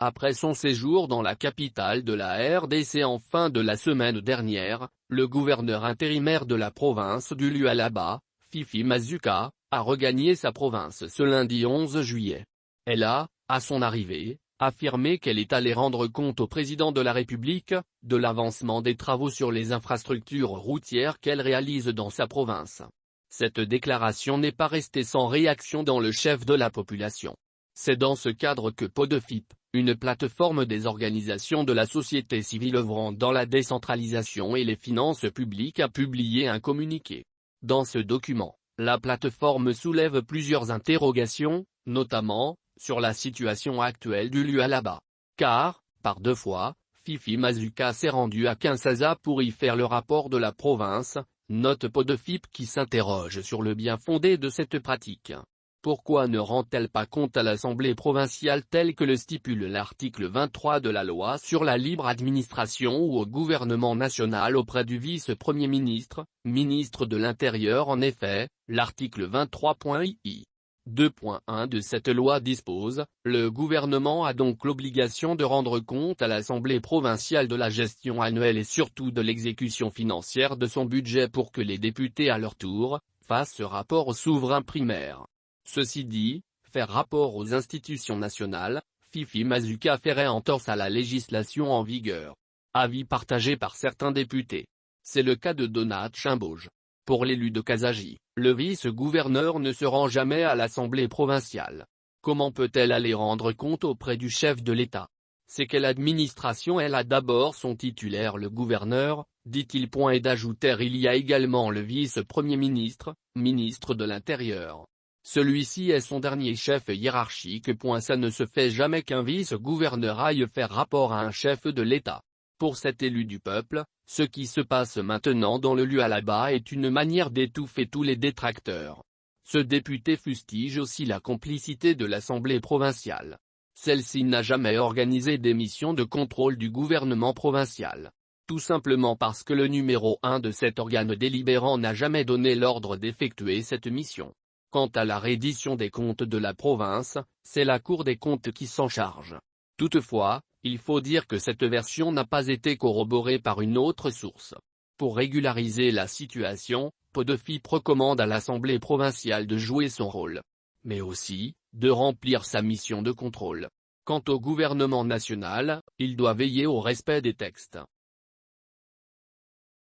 Après son séjour dans la capitale de la RDC en fin de la semaine dernière, le gouverneur intérimaire de la province du Lualaba, Fifi Mazuka, a regagné sa province ce lundi 11 juillet. Elle a, à son arrivée, affirmé qu'elle est allée rendre compte au président de la République, de l'avancement des travaux sur les infrastructures routières qu'elle réalise dans sa province. Cette déclaration n'est pas restée sans réaction dans le chef de la population. C'est dans ce cadre que Podefip, une plateforme des organisations de la société civile œuvrant dans la décentralisation et les finances publiques, a publié un communiqué. Dans ce document, la plateforme soulève plusieurs interrogations, notamment, sur la situation actuelle du Lualaba. Car, par 2 fois, Fifi Mazuka s'est rendue à Kinshasa pour y faire le rapport de la province, note Podefip qui s'interroge sur le bien fondé de cette pratique. Pourquoi ne rend-elle pas compte à l'Assemblée provinciale tel que le stipule l'article 23 de la loi sur la libre administration ou au gouvernement national auprès du vice-premier ministre, ministre de l'Intérieur? En effet, l'article 23.i. 2.1 de cette loi dispose, le gouvernement a donc l'obligation de rendre compte à l'Assemblée provinciale de la gestion annuelle et surtout de l'exécution financière de son budget pour que les députés à leur tour, fassent ce rapport au souverain primaire. Ceci dit, faire rapport aux institutions nationales, Fifi Mazuka ferait entorse à la législation en vigueur. Avis partagé par certains députés. C'est le cas de Donat Chimbauge. Pour l'élu de Kazaji, le vice-gouverneur ne se rend jamais à l'Assemblée provinciale. Comment peut-elle aller rendre compte auprès du chef de l'État? C'est quelle administration elle a d'abord son titulaire le gouverneur, dit-il. Et d'ajouter il y a également le vice-premier ministre, ministre de l'Intérieur. Celui-ci est son dernier chef hiérarchique. Ça ne se fait jamais qu'un vice-gouverneur aille faire rapport à un chef de l'État. Pour cet élu du peuple, ce qui se passe maintenant dans le Lualaba est une manière d'étouffer tous les détracteurs. Ce député fustige aussi la complicité de l'Assemblée provinciale. Celle-ci n'a jamais organisé des missions de contrôle du gouvernement provincial. Tout simplement parce que le numéro 1 de cet organe délibérant n'a jamais donné l'ordre d'effectuer cette mission. Quant à la reddition des comptes de la province, c'est la Cour des comptes qui s'en charge. Toutefois, il faut dire que cette version n'a pas été corroborée par une autre source. Pour régulariser la situation, Podefip recommande à l'Assemblée provinciale de jouer son rôle. Mais aussi, de remplir sa mission de contrôle. Quant au gouvernement national, il doit veiller au respect des textes.